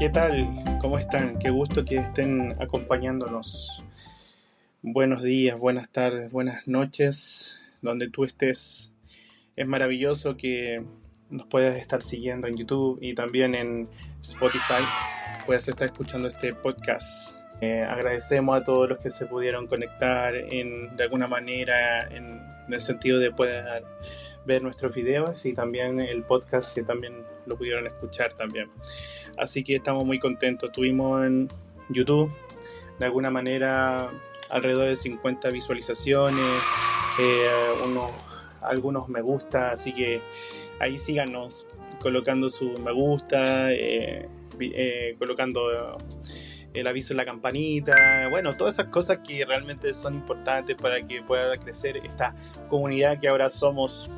¿Qué tal? ¿Cómo están? Qué gusto que estén acompañándonos. Buenos días, buenas tardes, buenas noches, donde tú estés. Es maravilloso que nos puedas estar siguiendo en YouTube y también en Spotify. Puedas estar escuchando este podcast. Agradecemos a todos los que se pudieron conectar de alguna manera en el sentido de poder ver nuestros videos y también el podcast que también lo pudieron escuchar también. Así que estamos muy contentos. Tuvimos en YouTube de alguna manera alrededor de 50 visualizaciones, algunos me gusta, así que ahí síganos colocando su me gusta, colocando el aviso en la campanita, bueno, todas esas cosas que realmente son importantes para que pueda crecer esta comunidad que ahora somos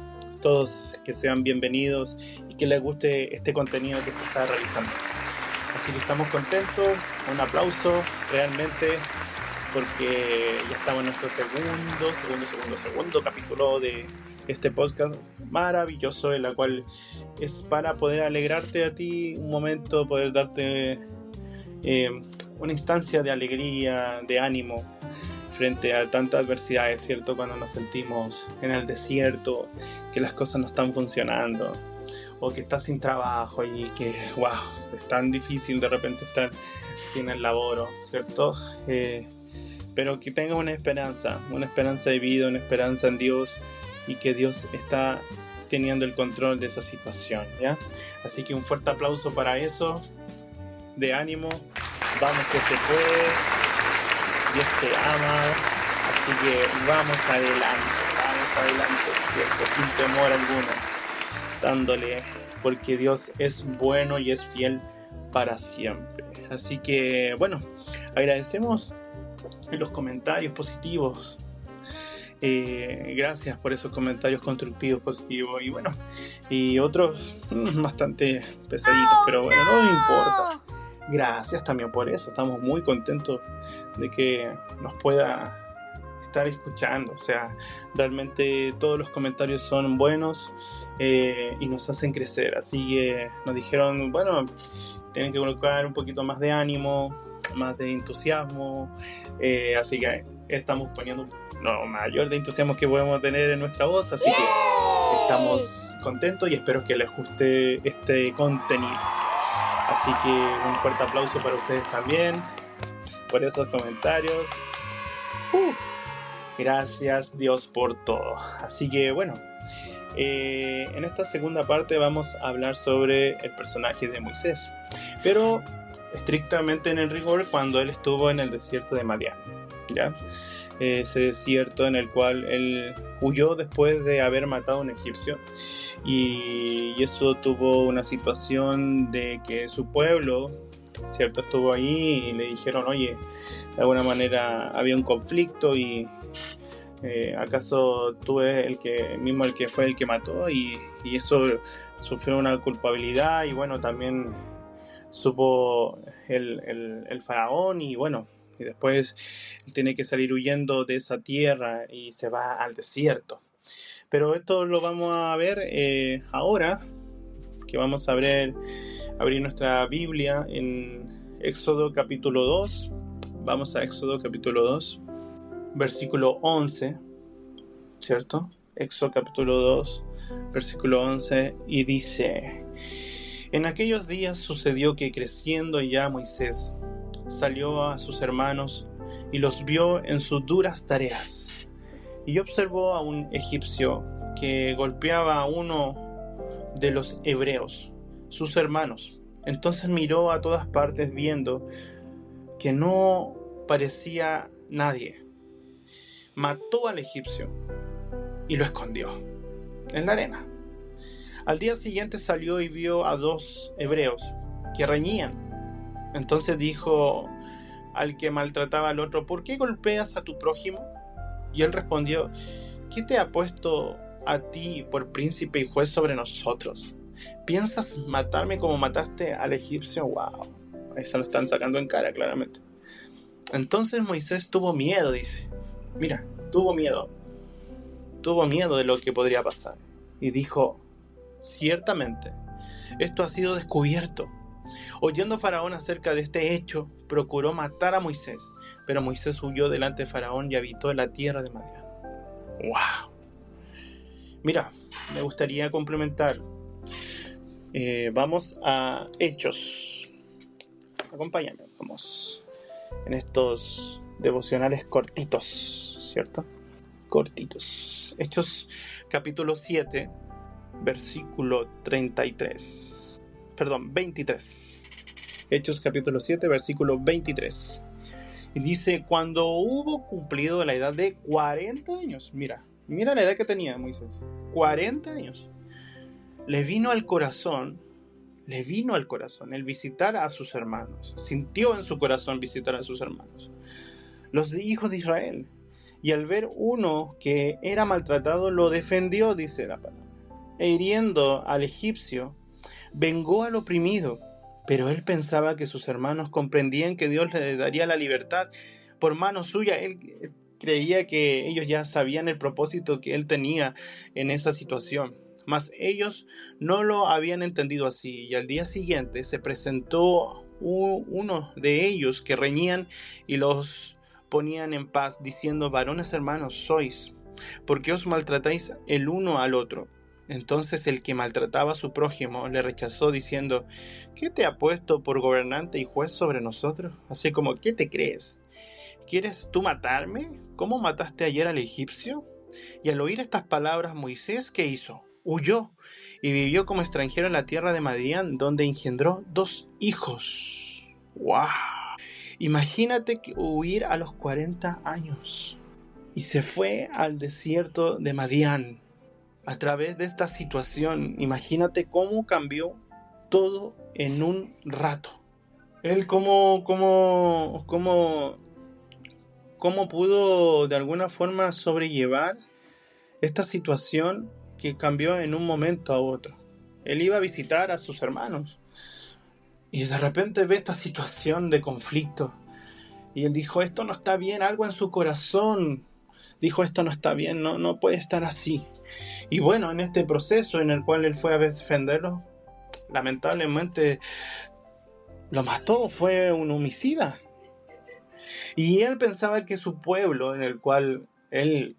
todos, que sean bienvenidos y que les guste este contenido que se está realizando. Así que estamos contentos, un aplauso realmente, porque ya estamos en nuestro segundo capítulo de este podcast maravilloso, en la cual es para poder alegrarte a ti un momento, poder darte una instancia de alegría, de ánimo frente a tantas adversidades, ¿cierto? Cuando nos sentimos en el desierto, que las cosas no están funcionando, o que estás sin trabajo y que, wow, es tan difícil de repente estar sin el laboro, ¿cierto? Pero que tengas una esperanza de vida, una esperanza en Dios, y que Dios está teniendo el control de esa situación, ¿ya? Así que un fuerte aplauso para eso, de ánimo, vamos que se puede, Dios te ama, así que vamos adelante, ¿cierto? Sin temor alguno, dándole, porque Dios es bueno y es fiel para siempre. Así que, bueno, agradecemos los comentarios positivos. Gracias por esos comentarios constructivos, positivos, y bueno, y otros bastante pesaditos, pero bueno, no importa. Gracias también por eso, estamos muy contentos de que nos pueda estar escuchando. O sea, realmente todos los comentarios son buenos y nos hacen crecer. Así que nos dijeron, bueno, tienen que colocar un poquito más de ánimo, más de entusiasmo, así que estamos poniendo mayor de entusiasmo que podemos tener en nuestra voz, así que estamos contentos y espero que les guste este contenido. Así que un fuerte aplauso para ustedes también por esos comentarios. Gracias Dios por todo. Así que bueno, en esta segunda parte vamos a hablar sobre el personaje de Moisés, pero estrictamente en el rigor cuando él estuvo en el desierto de Madián, ¿ya? Ese desierto en el cual él huyó después de haber matado a un egipcio, y eso tuvo una situación de que su pueblo, ¿cierto?, estuvo ahí y le dijeron, oye, de alguna manera había un conflicto y ¿acaso tú eres el que fue el que mató? Y eso sufrió una culpabilidad, y bueno, también supo el faraón, y bueno, y después él tiene que salir huyendo de esa tierra y se va al desierto. Pero esto lo vamos a ver ahora, que vamos a abrir nuestra Biblia en Éxodo capítulo 2. Vamos a Éxodo capítulo 2, versículo 11, ¿cierto? Éxodo capítulo 2, versículo 11, y dice: En aquellos días sucedió que, creciendo ya Moisés, salió a sus hermanos y los vio en sus duras tareas, y observó a un egipcio que golpeaba a uno de los hebreos, sus hermanos. Entonces miró a todas partes, viendo que no parecía nadie. Mató al egipcio y lo escondió en la arena. Al día siguiente salió y vio a 2 hebreos que reñían. Entonces dijo al que maltrataba al otro: ¿por qué golpeas a tu prójimo? Y él respondió: ¿qué te ha puesto a ti por príncipe y juez sobre nosotros? ¿Piensas matarme como mataste al egipcio? ¡Wow! Ahí se lo están sacando en cara, claramente. Entonces Moisés tuvo miedo, dice. Mira, tuvo miedo de lo que podría pasar. Y dijo: ciertamente, esto ha sido descubierto, Oyendo Faraón acerca de este hecho, procuró matar a Moisés, pero Moisés huyó delante de Faraón y habitó en la tierra de Madián. ¡Wow! Mira, me gustaría complementar. Vamos a Hechos. Acompáñame, vamos en estos devocionales cortitos, ¿cierto? Cortitos. Hechos capítulo 7, versículo 23. Perdón, 23. Hechos capítulo 7, versículo 23. Y dice, cuando hubo cumplido la edad de 40 años, mira la edad que tenía Moisés, 40 años, le vino al corazón el visitar a sus hermanos. Sintió en su corazón visitar a sus hermanos, los hijos de Israel. Y al ver uno que era maltratado, lo defendió, dice la palabra. E hiriendo al egipcio, vengó al oprimido. Pero él pensaba que sus hermanos comprendían que Dios le daría la libertad por mano suya. Él creía que ellos ya sabían el propósito que él tenía en esa situación. Mas ellos no lo habían entendido así. Y al día siguiente se presentó uno de ellos que reñían y los ponían en paz, diciendo: varones hermanos sois, ¿por qué os maltratáis el uno al otro? Entonces el que maltrataba a su prójimo le rechazó, diciendo: ¿qué te ha puesto por gobernante y juez sobre nosotros? Así como, ¿qué te crees? ¿Quieres tú matarme? ¿Cómo mataste ayer al egipcio? Y al oír estas palabras, Moisés, ¿qué hizo? Huyó y vivió como extranjero en la tierra de Madián, donde engendró 2 hijos. ¡Wow! Imagínate que huir a los 40 años. Y se fue al desierto de Madián. A través de esta situación, imagínate cómo cambió todo en un rato. Él cómo pudo de alguna forma sobrellevar esta situación que cambió en un momento a otro. Él iba a visitar a sus hermanos y de repente ve esta situación de conflicto. Y él dijo: esto no está bien, algo en su corazón dijo: esto no está bien, no puede estar así. Y bueno, en este proceso en el cual él fue a defenderlo, lamentablemente lo mató, fue un homicida. Y él pensaba que su pueblo, en el cual él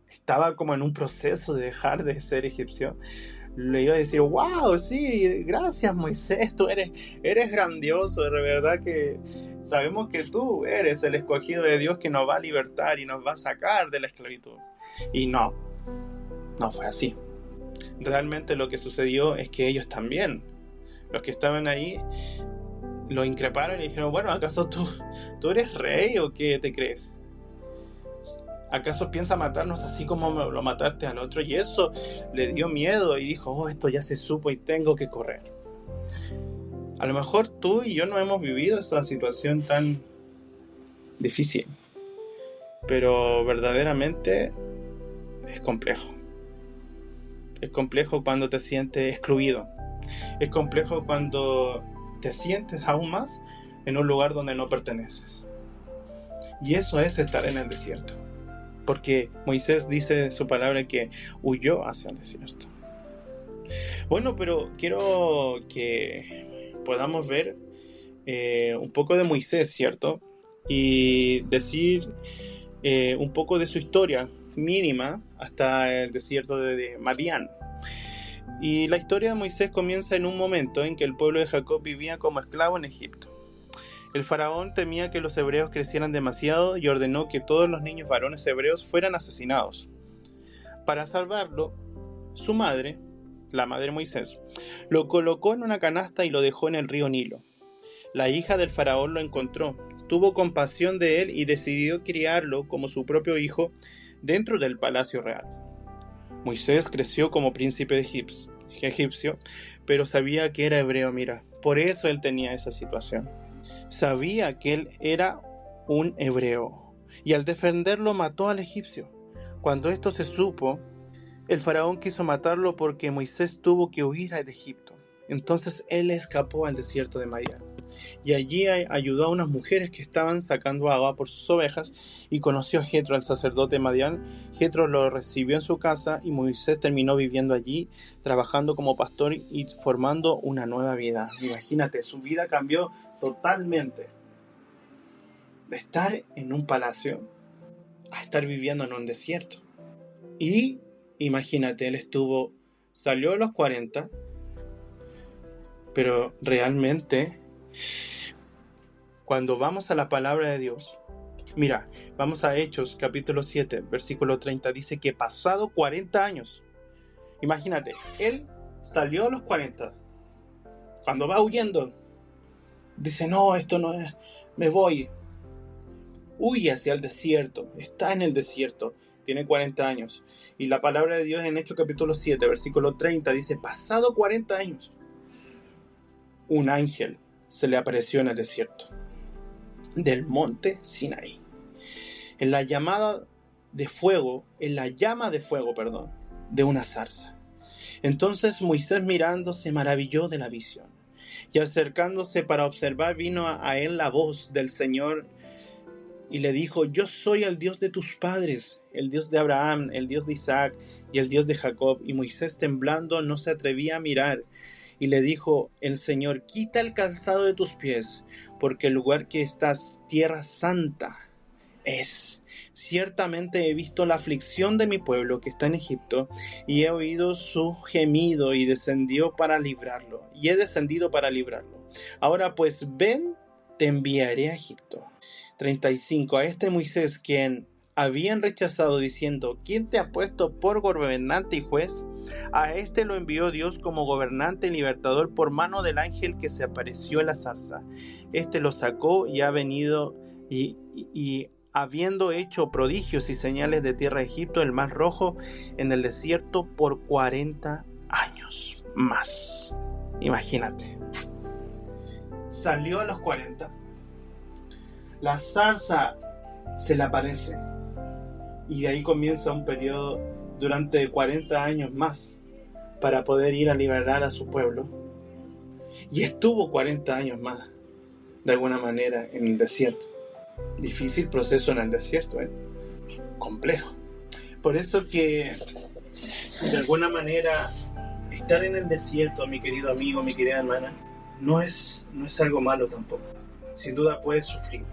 estaba como en un proceso de dejar de ser egipcio, le iba a decir: wow, sí, gracias Moisés, tú eres grandioso, de verdad que sabemos que tú eres el escogido de Dios que nos va a libertar y nos va a sacar de la esclavitud. Y no fue así. Realmente lo que sucedió es que ellos también, los que estaban ahí, lo increparon y dijeron: bueno, ¿acaso tú eres rey o qué te crees? ¿Acaso piensa matarnos así como lo mataste al otro? Y eso le dio miedo y dijo: oh, esto ya se supo y tengo que correr. A lo mejor tú y yo no hemos vivido esa situación tan difícil, pero verdaderamente es complejo. Es complejo cuando te sientes excluido. Es complejo cuando te sientes aún más en un lugar donde no perteneces. Y eso es estar en el desierto. Porque Moisés dice su palabra que huyó hacia el desierto. Bueno, pero quiero que podamos ver un poco de Moisés, ¿cierto? Y decir un poco de su historia mínima hasta el desierto de Madián. Y la historia de Moisés comienza en un momento en que el pueblo de Jacob vivía como esclavo en Egipto. El faraón temía que los hebreos crecieran demasiado y ordenó que todos los niños varones hebreos fueran asesinados. Para salvarlo, su madre, la madre de Moisés, lo colocó en una canasta y lo dejó en el río Nilo. La hija del faraón lo encontró, tuvo compasión de él y decidió criarlo como su propio hijo dentro del palacio real. Moisés creció como príncipe egipcio, pero sabía que era hebreo, mira, por eso él tenía esa situación. Sabía que él era un hebreo y al defenderlo mató al egipcio. Cuando esto se supo, el faraón quiso matarlo porque Moisés tuvo que huir de Egipto. Entonces él escapó al desierto de Madián. y allí ayudó a unas mujeres que estaban sacando agua por sus ovejas, y conoció a Jetro, el sacerdote de Madián. Jetro lo recibió en su casa, y Moisés terminó viviendo allí, trabajando como pastor y formando una nueva vida. Imagínate, su vida cambió totalmente. De estar en un palacio a estar viviendo en un desierto. Y imagínate, él salió a los 40, pero realmente cuando vamos a la palabra de Dios, mira, vamos a Hechos capítulo 7, versículo 30, dice que pasado 40 años, imagínate, él salió a los 40, cuando va huyendo, dice, no, esto no es, me voy, huye hacia el desierto, está en el desierto, tiene 40 años, y la palabra de Dios en Hechos capítulo 7, versículo 30, dice, pasado 40 años, un ángel se le apareció en el desierto del monte Sinaí, en la llama de fuego, de una zarza. Entonces Moisés, mirando, se maravilló de la visión, y acercándose para observar, vino a él la voz del Señor y le dijo, yo soy el Dios de tus padres, el Dios de Abraham, el Dios de Isaac y el Dios de Jacob. Y Moisés, temblando, no se atrevía a mirar. Y le dijo el Señor, quita el calzado de tus pies, porque el lugar que estás, tierra santa es. Ciertamente he visto la aflicción de mi pueblo que está en Egipto, y he oído su gemido, y he descendido para librarlo. Ahora pues, ven, te enviaré a Egipto. 35. A este Moisés, quien habían rechazado, diciendo, ¿quién te ha puesto por gobernante y juez? A este lo envió Dios como gobernante y libertador por mano del ángel que se apareció en la zarza. Este lo sacó y ha venido y habiendo hecho prodigios y señales de tierra de Egipto, el mar Rojo, en el desierto por 40 años más. Imagínate. Salió a los 40. La zarza se le aparece. Y de ahí comienza un periodo durante 40 años más para poder ir a liberar a su pueblo. Y estuvo 40 años más, de alguna manera, en el desierto. Difícil proceso en el desierto, complejo. Por eso que, de alguna manera, estar en el desierto, mi querido amigo, mi querida hermana, no es algo malo tampoco. Sin duda puedes sufrir.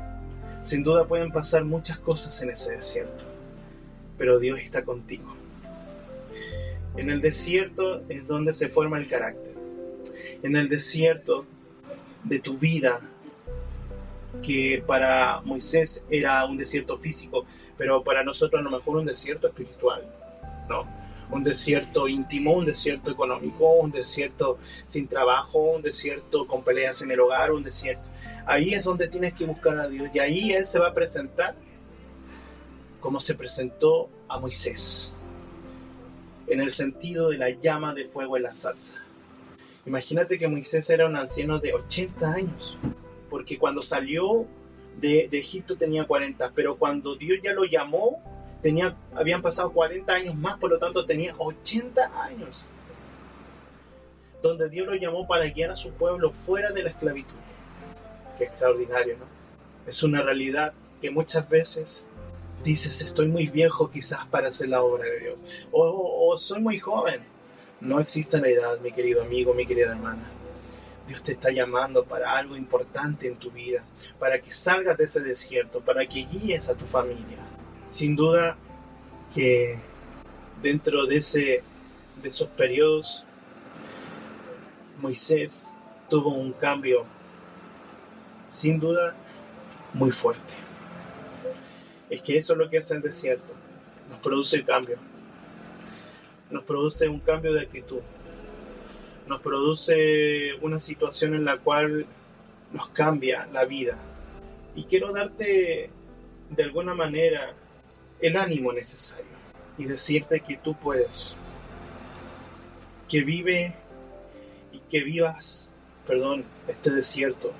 Sin duda pueden pasar muchas cosas en ese desierto. Pero Dios está contigo. En el desierto es donde se forma el carácter. En el desierto de tu vida, que para Moisés era un desierto físico, pero para nosotros a lo mejor un desierto espiritual, ¿no? Un desierto íntimo, un desierto económico, un desierto sin trabajo, un desierto con peleas en el hogar, un desierto. Ahí es donde tienes que buscar a Dios, y ahí Él se va a presentar como se presentó a Moisés, en el sentido de la llama de fuego en la zarza. Imagínate que Moisés era un anciano de 80 años, porque cuando salió de Egipto tenía 40, pero cuando Dios ya lo llamó, habían pasado 40 años más, por lo tanto tenía 80 años, donde Dios lo llamó para guiar a su pueblo fuera de la esclavitud. Qué extraordinario, ¿no? Es una realidad que muchas veces dices, estoy muy viejo quizás para hacer la obra de Dios, o soy muy joven. No existe la edad, mi querido amigo, mi querida hermana. Dios te está llamando para algo importante en tu vida, para que salgas de ese desierto, para que guíes a tu familia. Sin duda que dentro de esos periodos, Moisés tuvo un cambio, sin duda, muy fuerte. Es que eso es lo que hace el desierto. Nos produce cambio. Nos produce un cambio de actitud. Nos produce una situación en la cual nos cambia la vida. Y quiero darte, de alguna manera, el ánimo necesario. Y decirte que tú puedes. Que vivas este desierto,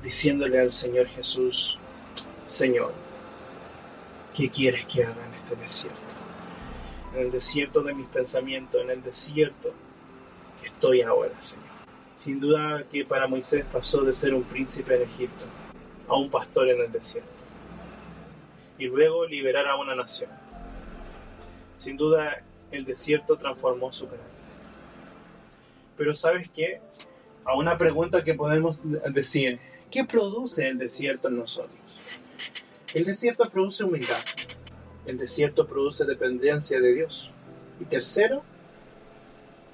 diciéndole al Señor Jesús, Señor, ¿qué quieres que haga en este desierto? En el desierto de mis pensamientos, en el desierto que estoy ahora, Señor. Sin duda que para Moisés pasó de ser un príncipe en Egipto a un pastor en el desierto y luego liberar a una nación. Sin duda el desierto transformó su carácter. Pero ¿sabes qué? A una pregunta que podemos decir, ¿qué produce el desierto en nosotros? El desierto produce humildad. El desierto produce dependencia de Dios. Y tercero,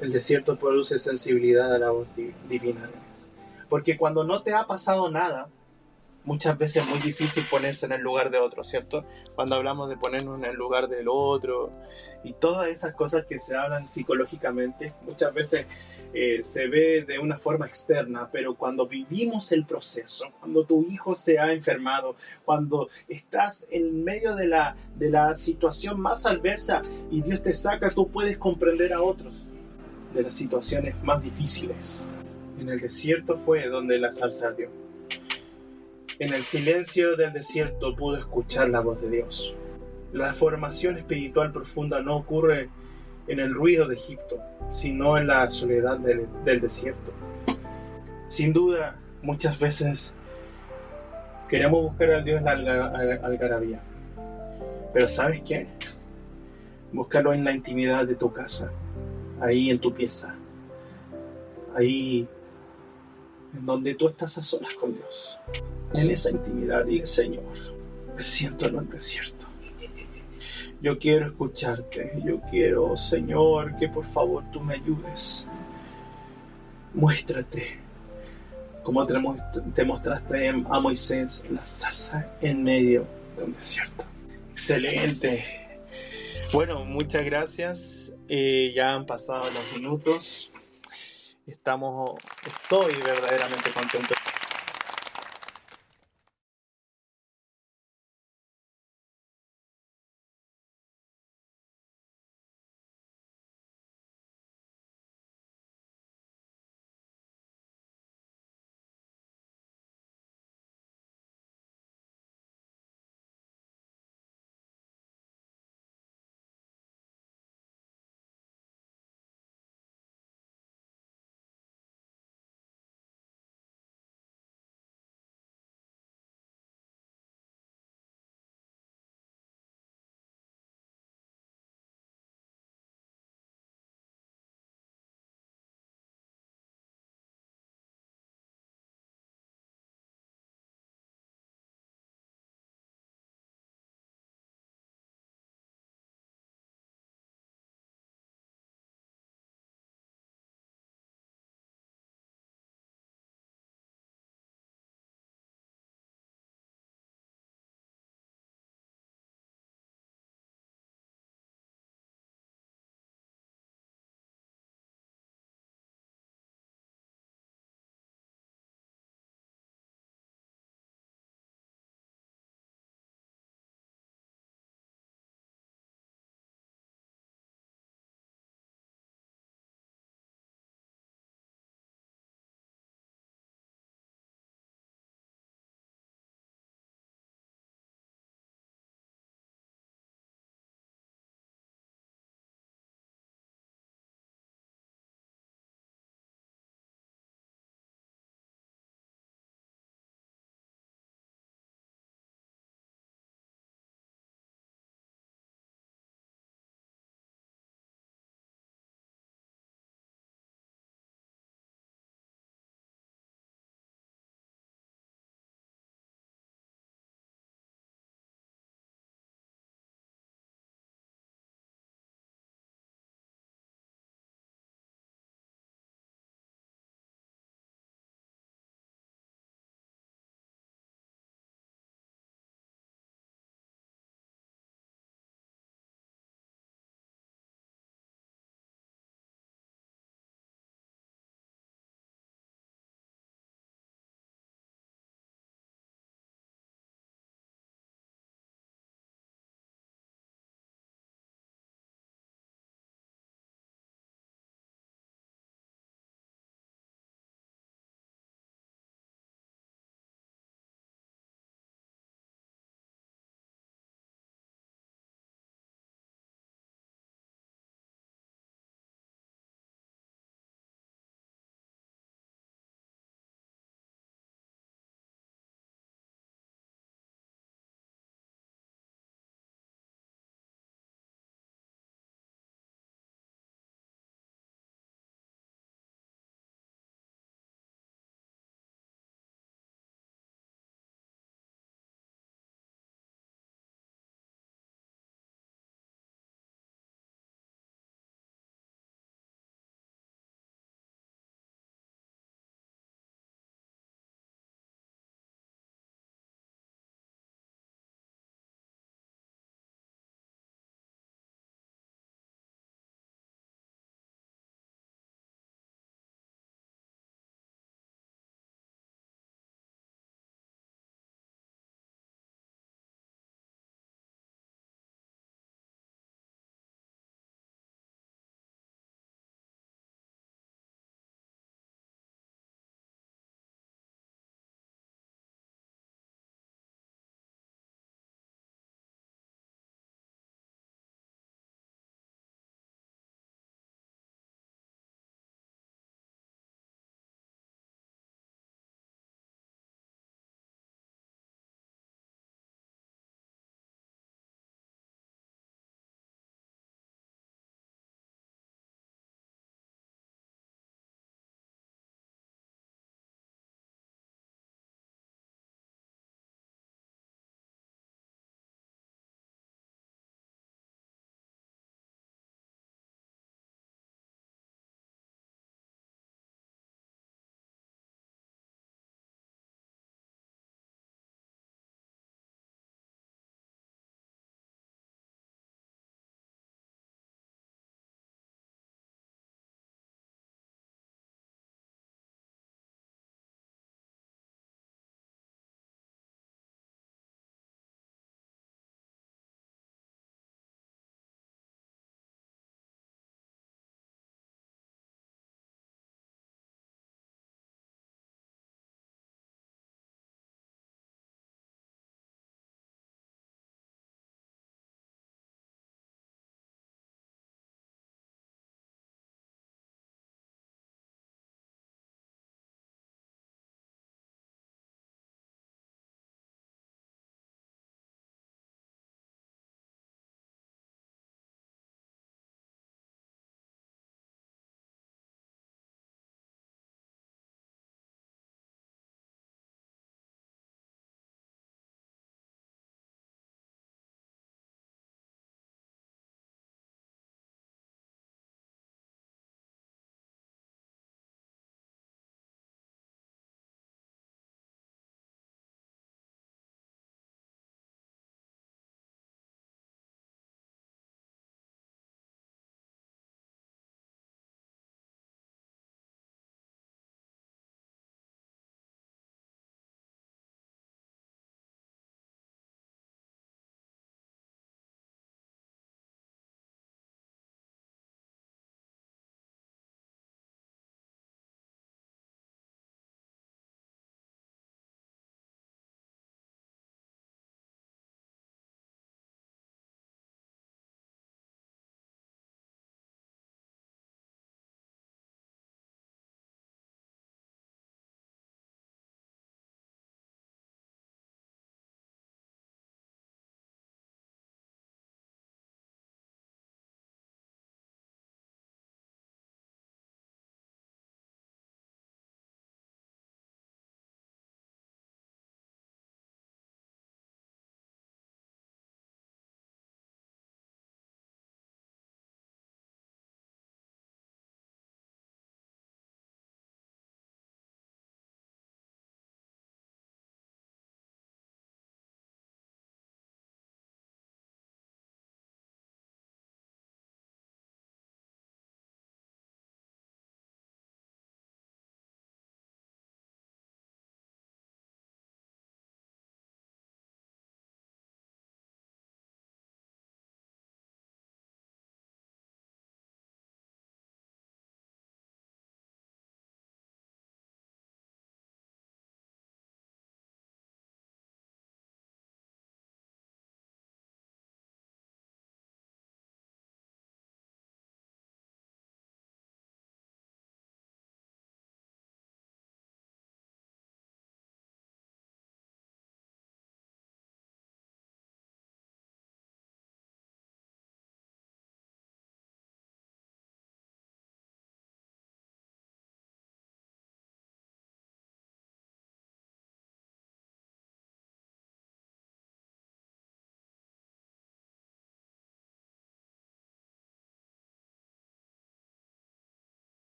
el desierto produce sensibilidad a la voz divina de Dios. Porque cuando no te ha pasado nada, muchas veces es muy difícil ponerse en el lugar de otro, ¿cierto? Cuando hablamos de ponernos en el lugar del otro y todas esas cosas que se hablan psicológicamente, muchas veces se ve de una forma externa, pero cuando vivimos el proceso, cuando tu hijo se ha enfermado, cuando estás en medio de la situación más adversa y Dios te saca, tú puedes comprender a otros de las situaciones más difíciles. En el desierto fue donde la zarza ardió. En el silencio del desierto pudo escuchar la voz de Dios. La formación espiritual profunda no ocurre en el ruido de Egipto, sino en la soledad del desierto. Sin duda, muchas veces queremos buscar al Dios en la algarabía. Pero ¿sabes qué? Búscalo en la intimidad de tu casa, ahí en tu pieza, ahí en donde tú estás a solas con Dios. En esa intimidad, dile: Señor, me siento en el desierto. Yo quiero escucharte. Yo quiero, Señor, que por favor tú me ayudes. Muéstrate como te mostraste a Moisés, la zarza en medio de un desierto. Excelente. Bueno, muchas gracias. Ya han pasado los minutos. Estoy verdaderamente contento